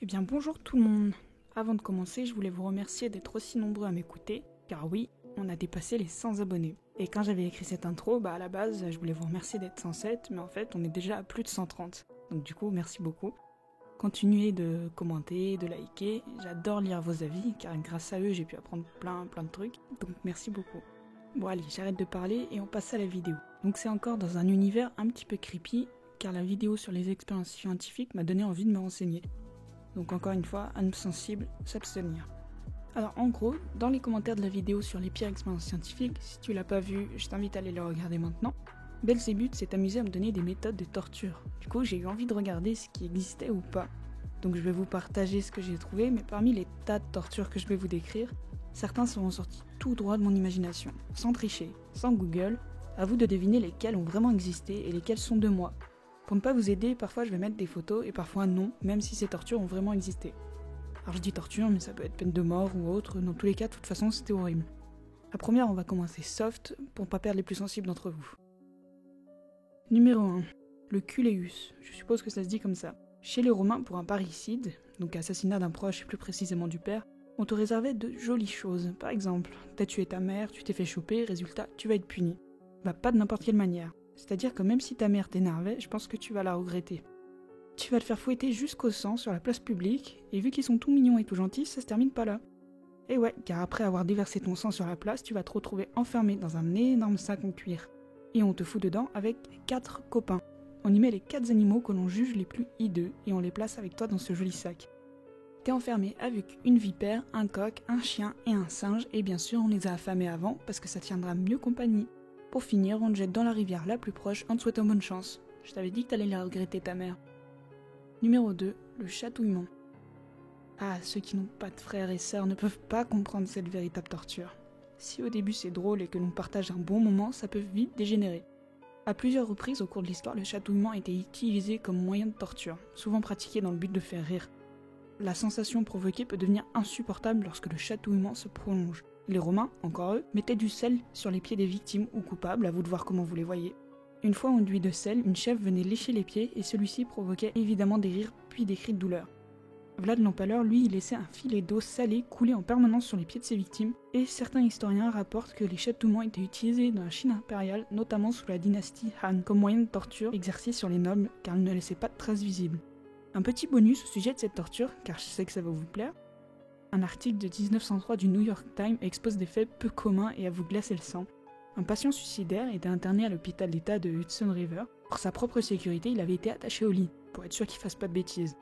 Eh bien bonjour tout le monde. Avant de commencer, je voulais vous remercier d'être aussi nombreux à m'écouter, car oui, on a dépassé les 100 abonnés. Et quand j'avais écrit cette intro, à la base, je voulais vous remercier d'être 107, mais en fait, on est déjà à plus de 130. Donc du coup, merci beaucoup. Continuez de commenter, de liker, j'adore lire vos avis, car grâce à eux, j'ai pu apprendre plein de trucs, donc merci beaucoup. Bon allez, j'arrête de parler et on passe à la vidéo. Donc c'est encore dans un univers un petit peu creepy, car la vidéo sur les expériences scientifiques m'a donné envie de me renseigner. Donc encore une fois, âme sensible, s'abstenir. Alors en gros, dans les commentaires de la vidéo sur les pires expériences scientifiques, si tu l'as pas vu, je t'invite à aller le regarder maintenant, Belzébuth s'est amusé à me donner des méthodes de torture. Du coup, j'ai eu envie de regarder ce qui existait ou pas. Donc je vais vous partager ce que j'ai trouvé, mais parmi les tas de tortures que je vais vous décrire, certains seront sortis tout droit de mon imagination, sans tricher, sans Google. À vous de deviner lesquels ont vraiment existé et lesquels sont de moi. Pour ne pas vous aider, parfois je vais mettre des photos et parfois non, même si ces tortures ont vraiment existé. Alors je dis torture, mais ça peut être peine de mort ou autre, dans tous les cas, de toute façon, c'était horrible. La première, on va commencer soft, pour ne pas perdre les plus sensibles d'entre vous. Numéro 1. Le culeus, je suppose que ça se dit comme ça. Chez les Romains, pour un parricide, donc assassinat d'un proche et plus précisément du père, on te réservait de jolies choses. Par exemple, t'as tué ta mère, tu t'es fait choper, résultat, tu vas être puni. Bah pas de n'importe quelle manière. C'est-à-dire que même si ta mère t'énervait, je pense que tu vas la regretter. Tu vas te faire fouetter jusqu'au sang sur la place publique, et vu qu'ils sont tout mignons et tout gentils, ça se termine pas là. Et ouais, car après avoir déversé ton sang sur la place, tu vas te retrouver enfermé dans un énorme sac en cuir. Et on te fout dedans avec 4 copains. On y met les 4 animaux que l'on juge les plus hideux, et on les place avec toi dans ce joli sac. T'es enfermé avec une vipère, un coq, un chien et un singe, et bien sûr on les a affamés avant, parce que ça tiendra mieux compagnie. Pour finir, on te jette dans la rivière la plus proche en te souhaitant bonne chance. Je t'avais dit que t'allais la regretter ta mère. Numéro 2, le chatouillement. Ah, ceux qui n'ont pas de frères et sœurs ne peuvent pas comprendre cette véritable torture. Si au début c'est drôle et que l'on partage un bon moment, ça peut vite dégénérer. À plusieurs reprises au cours de l'histoire, le chatouillement a été utilisé comme moyen de torture, souvent pratiqué dans le but de faire rire. La sensation provoquée peut devenir insupportable lorsque le chatouillement se prolonge. Les Romains, encore eux, mettaient du sel sur les pieds des victimes ou coupables, à vous de voir comment vous les voyez. Une fois enduit de sel, une chèvre venait lécher les pieds et celui-ci provoquait évidemment des rires puis des cris de douleur. Vlad l'Empaleur, lui, il laissait un filet d'eau salée couler en permanence sur les pieds de ses victimes, et certains historiens rapportent que les chatouillements étaient utilisés dans la Chine impériale, notamment sous la dynastie Han, comme moyen de torture exercé sur les nobles, car ils ne laissaient pas de traces visibles. Un petit bonus au sujet de cette torture, car je sais que ça va vous plaire, un article de 1903 du New York Times expose des faits peu communs et à vous glacer le sang. Un patient suicidaire était interné à l'hôpital d'État de Hudson River. Pour sa propre sécurité, il avait été attaché au lit, pour être sûr qu'il fasse pas de bêtises.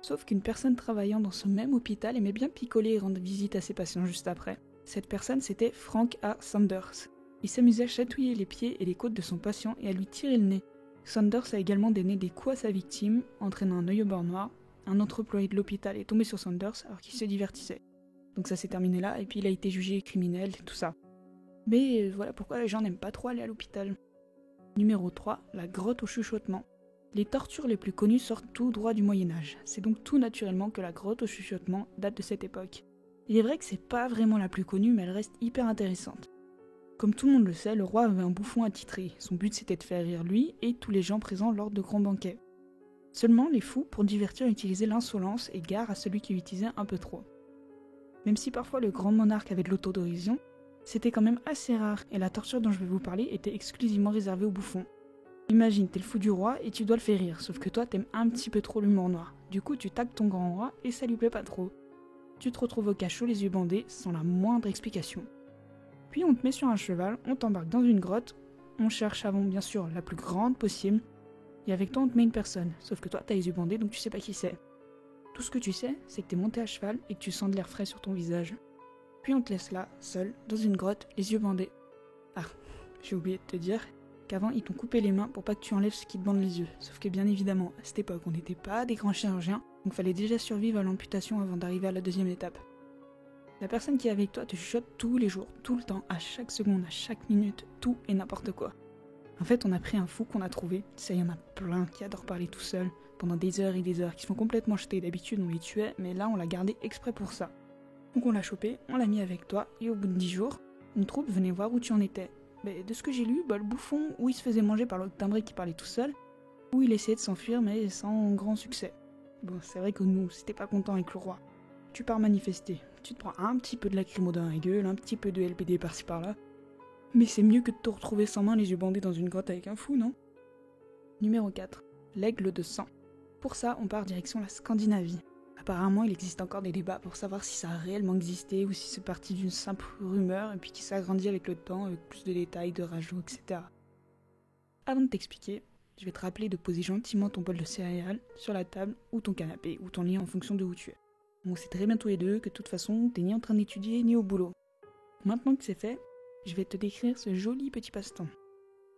Sauf qu'une personne travaillant dans ce même hôpital aimait bien picoler et rendre visite à ses patients juste après. Cette personne, c'était Frank A. Sanders. Il s'amusait à chatouiller les pieds et les côtes de son patient et à lui tirer le nez. Sanders a également donné des coups à sa victime, entraînant un œil au beurre noir. Un autre employé de l'hôpital est tombé sur Sanders alors qu'il se divertissait. Donc ça s'est terminé là, et puis il a été jugé criminel et tout ça. Mais voilà pourquoi les gens n'aiment pas trop aller à l'hôpital. Numéro 3, la grotte au chuchotement. Les tortures les plus connues sortent tout droit du Moyen-Âge. C'est donc tout naturellement que la grotte au chuchotement date de cette époque. Il est vrai que c'est pas vraiment la plus connue, mais elle reste hyper intéressante. Comme tout le monde le sait, le roi avait un bouffon attitré. Son but c'était de faire rire lui et tous les gens présents lors de grands banquets. Seulement, les fous, pour divertir, utilisaient l'insolence et gare à celui qui utilisait un peu trop. Même si parfois le grand monarque avait de l'autodérision, c'était quand même assez rare, et la torture dont je vais vous parler était exclusivement réservée aux bouffons. Imagine, t'es le fou du roi et tu dois le faire rire, sauf que toi t'aimes un petit peu trop l'humour noir. Du coup, tu tapes ton grand roi et ça lui plaît pas trop. Tu te retrouves au cachot, les yeux bandés, sans la moindre explication. Puis on te met sur un cheval, on t'embarque dans une grotte, on cherche avant bien sûr la plus grande possible, et avec toi on te met une personne, sauf que toi t'as les yeux bandés donc tu sais pas qui c'est. Tout ce que tu sais, c'est que t'es monté à cheval et que tu sens de l'air frais sur ton visage. Puis on te laisse là, seul, dans une grotte, les yeux bandés. Ah, j'ai oublié de te dire qu'avant ils t'ont coupé les mains pour pas que tu enlèves ce qui te bande les yeux. Sauf que bien évidemment, à cette époque on n'était pas des grands chirurgiens, donc fallait déjà survivre à l'amputation avant d'arriver à la deuxième étape. La personne qui est avec toi te chuchote tous les jours, tout le temps, à chaque seconde, à chaque minute, tout et n'importe quoi. En fait, on a pris un fou qu'on a trouvé, ça y en a plein qui adorent parler tout seul, pendant des heures et des heures, qui se font complètement jeter. D'habitude on les tuait, mais là on l'a gardé exprès pour ça. Donc on l'a chopé, on l'a mis avec toi, et au bout de 10 jours, une troupe venait voir où tu en étais. Mais de ce que j'ai lu, le bouffon, où il se faisait manger par l'autre timbré qui parlait tout seul, où il essayait de s'enfuir mais sans grand succès. Bon, c'est vrai que nous, si t'es pas content avec le roi, tu pars manifester. Tu te prends un petit peu de lacrymo dans la gueule, un petit peu de LBD par-ci par-là. Mais c'est mieux que de te retrouver sans main les yeux bandés dans une grotte avec un fou, non? Numéro 4. L'aigle de sang. Pour ça, on part direction la Scandinavie. Apparemment, il existe encore des débats pour savoir si ça a réellement existé ou si c'est parti d'une simple rumeur et puis qui s'agrandit avec le temps, avec plus de détails, de rajouts, etc. Avant de t'expliquer, je vais te rappeler de poser gentiment ton bol de céréales sur la table ou ton canapé ou ton lit en fonction de où tu es. On sait très bien tous les deux que de toute façon, t'es ni en train d'étudier ni au boulot. Maintenant que c'est fait, je vais te décrire ce joli petit passe-temps.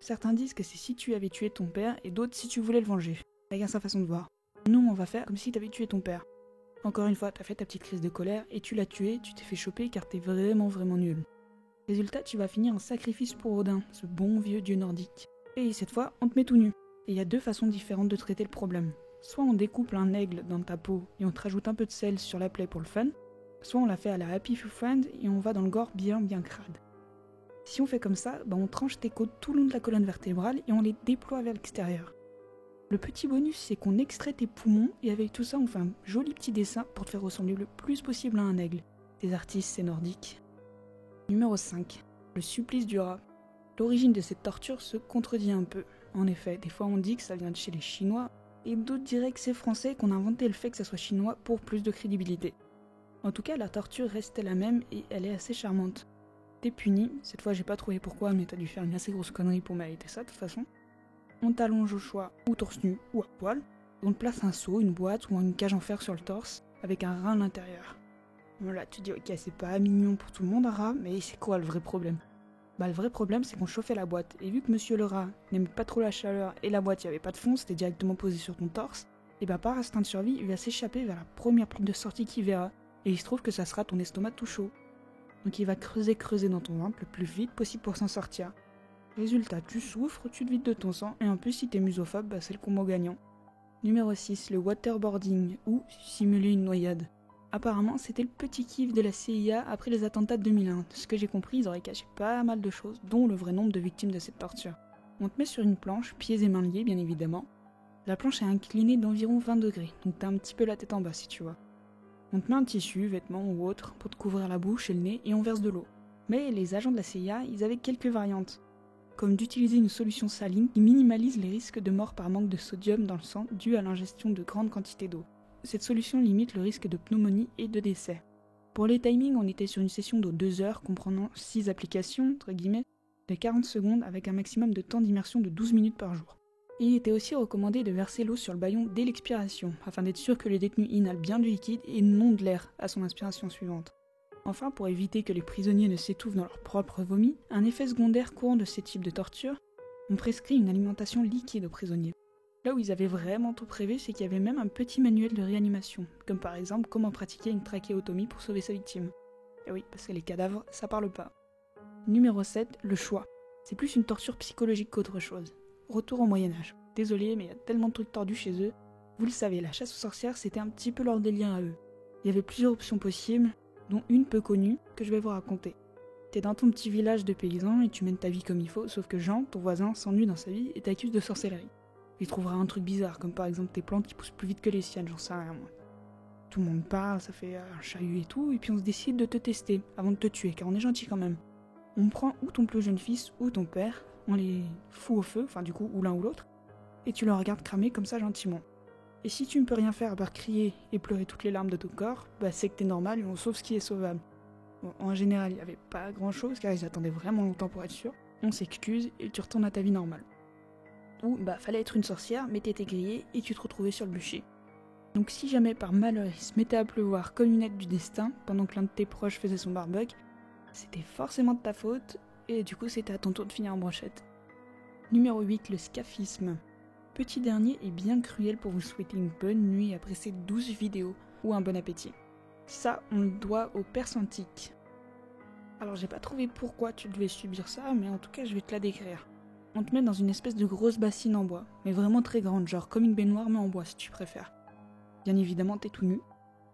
Certains disent que c'est si tu avais tué ton père et d'autres si tu voulais le venger. Chacun sa façon de voir. Nous, on va faire comme si t'avais tué ton père. Encore une fois, t'as fait ta petite crise de colère et tu l'as tué, tu t'es fait choper car t'es vraiment nul. Résultat, tu vas finir en sacrifice pour Odin, ce bon vieux dieu nordique. Et cette fois, on te met tout nu. Et il y a deux façons différentes de traiter le problème. Soit on découpe un aigle dans ta peau et on te rajoute un peu de sel sur la plaie pour le fun, soit on la fait à la Happy Few Friends et on va dans le gore bien crade. Si on fait comme ça, on tranche tes côtes tout le long de la colonne vertébrale et on les déploie vers l'extérieur. Le petit bonus, c'est qu'on extrait tes poumons et avec tout ça, on fait un joli petit dessin pour te faire ressembler le plus possible à un aigle. Tes artistes, c'est nordique. Numéro 5. Le supplice du rat. L'origine de cette torture se contredit un peu. En effet, des fois on dit que ça vient de chez les Chinois, et d'autres diraient que c'est français qu'on a inventé le fait que ça soit chinois pour plus de crédibilité. En tout cas, la torture reste la même et elle est assez charmante. T'es puni, cette fois j'ai pas trouvé pourquoi, mais t'as dû faire une assez grosse connerie pour mériter ça de toute façon. On t'allonge au choix, ou torse nu, ou à poil, et on te place un seau, une boîte ou une cage en fer sur le torse, avec un rat à l'intérieur. Bon là, tu dis ok, c'est pas mignon pour tout le monde un rat, mais c'est quoi le vrai problème? Le vrai problème c'est qu'on chauffait la boîte, et vu que monsieur le rat n'aime pas trop la chaleur et la boîte y avait pas de fond, c'était directement posé sur ton torse, et par instinct de survie, il va s'échapper vers la première porte de sortie qu'il verra, et il se trouve que ça sera ton estomac tout chaud. Donc il va creuser dans ton ventre le plus vite possible pour s'en sortir. Résultat, tu souffres, tu te vides de ton sang, et en plus si t'es musophobe, c'est le combo gagnant. Numéro 6, le waterboarding, ou simuler une noyade. Apparemment, c'était le petit kiff de la CIA après les attentats de 2001. De ce que j'ai compris, ils auraient caché pas mal de choses, dont le vrai nombre de victimes de cette torture. On te met sur une planche, pieds et mains liés bien évidemment. La planche est inclinée d'environ 20 degrés, donc t'as un petit peu la tête en bas si tu vois. On te met un tissu, vêtements ou autre, pour te couvrir la bouche et le nez, et on verse de l'eau. Mais les agents de la CIA, ils avaient quelques variantes. Comme d'utiliser une solution saline qui minimalise les risques de mort par manque de sodium dans le sang dû à l'ingestion de grandes quantités d'eau. Cette solution limite le risque de pneumonie et de décès. Pour les timings, on était sur une session de 2 heures comprenant 6 applications, entre guillemets, de 40 secondes avec un maximum de temps d'immersion de 12 minutes par jour. Et il était aussi recommandé de verser l'eau sur le bâillon dès l'expiration, afin d'être sûr que le détenu inhale bien du liquide et non de l'air à son inspiration suivante. Enfin, pour éviter que les prisonniers ne s'étouffent dans leur propre vomi, un effet secondaire courant de ces types de torture, on prescrit une alimentation liquide aux prisonniers. Là où ils avaient vraiment tout prévu, c'est qu'il y avait même un petit manuel de réanimation, comme par exemple comment pratiquer une trachéotomie pour sauver sa victime. Et oui, parce que les cadavres, ça parle pas. Numéro 7, le choix. C'est plus une torture psychologique qu'autre chose. Retour au Moyen-Âge. Désolé, mais il y a tellement de trucs tordus chez eux. Vous le savez, la chasse aux sorcières, c'était un petit peu leur délire à eux. Il y avait plusieurs options possibles, dont une peu connue, que je vais vous raconter. T'es dans ton petit village de paysans et tu mènes ta vie comme il faut, sauf que Jean, ton voisin, s'ennuie dans sa vie et t'accuse de sorcellerie. Il trouvera un truc bizarre, comme par exemple tes plantes qui poussent plus vite que les siennes, j'en sais rien moi. Tout le monde parle, ça fait un chahut et tout, et puis on se décide de te tester, avant de te tuer, car on est gentil quand même. On prend ou ton plus jeune fils, ou ton père, on les fout au feu, enfin du coup, ou l'un ou l'autre, et tu le regardes cramer comme ça gentiment. Et si tu ne peux rien faire à part crier et pleurer toutes les larmes de ton corps, c'est que t'es normal et on sauve ce qui est sauvable. Bon, en général, il n'y avait pas grand chose, car ils attendaient vraiment longtemps pour être sûrs. On s'excuse et tu retournes à ta vie normale. Ou fallait être une sorcière, mais t'étais grillée et tu te retrouvais sur le bûcher. Donc si jamais par malheur il se mettait à pleuvoir comme une aide du destin, pendant que l'un de tes proches faisait son barbecue, c'était forcément de ta faute, et du coup c'était à ton tour de finir en brochette. Numéro 8, le scaphisme. Petit dernier est bien cruel pour vous souhaiter une bonne nuit après ces 12 vidéos, ou un bon appétit. Ça, on le doit aux Perses antiques. Alors j'ai pas trouvé pourquoi tu devais subir ça, mais en tout cas je vais te la décrire. On te met dans une espèce de grosse bassine en bois, mais vraiment très grande, genre comme une baignoire mais en bois si tu préfères. Bien évidemment t'es tout nu.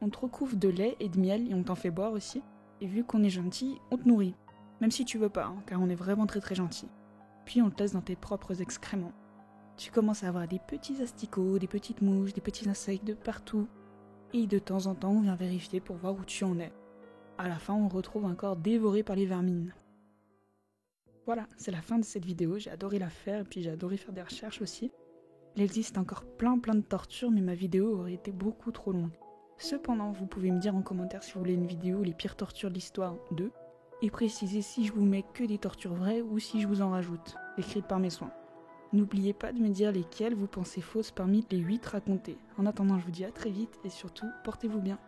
On te recouvre de lait et de miel et on t'en fait boire aussi. Et vu qu'on est gentil, on te nourrit. Même si tu veux pas, car on est vraiment très gentil. Puis on te laisse dans tes propres excréments. Tu commences à avoir des petits asticots, des petites mouches, des petits insectes de partout. Et de temps en temps, on vient vérifier pour voir où tu en es. À la fin, on retrouve un corps dévoré par les vermines. Voilà, c'est la fin de cette vidéo. J'ai adoré la faire et puis j'ai adoré faire des recherches aussi. Il existe encore plein de tortures, mais ma vidéo aurait été beaucoup trop longue. Cependant, vous pouvez me dire en commentaire si vous voulez une vidéo les pires tortures de l'histoire 2 et préciser si je vous mets que des tortures vraies ou si je vous en rajoute, écrites par mes soins. N'oubliez pas de me dire lesquelles vous pensez fausses parmi les 8 racontées. En attendant, je vous dis à très vite et surtout, portez-vous bien.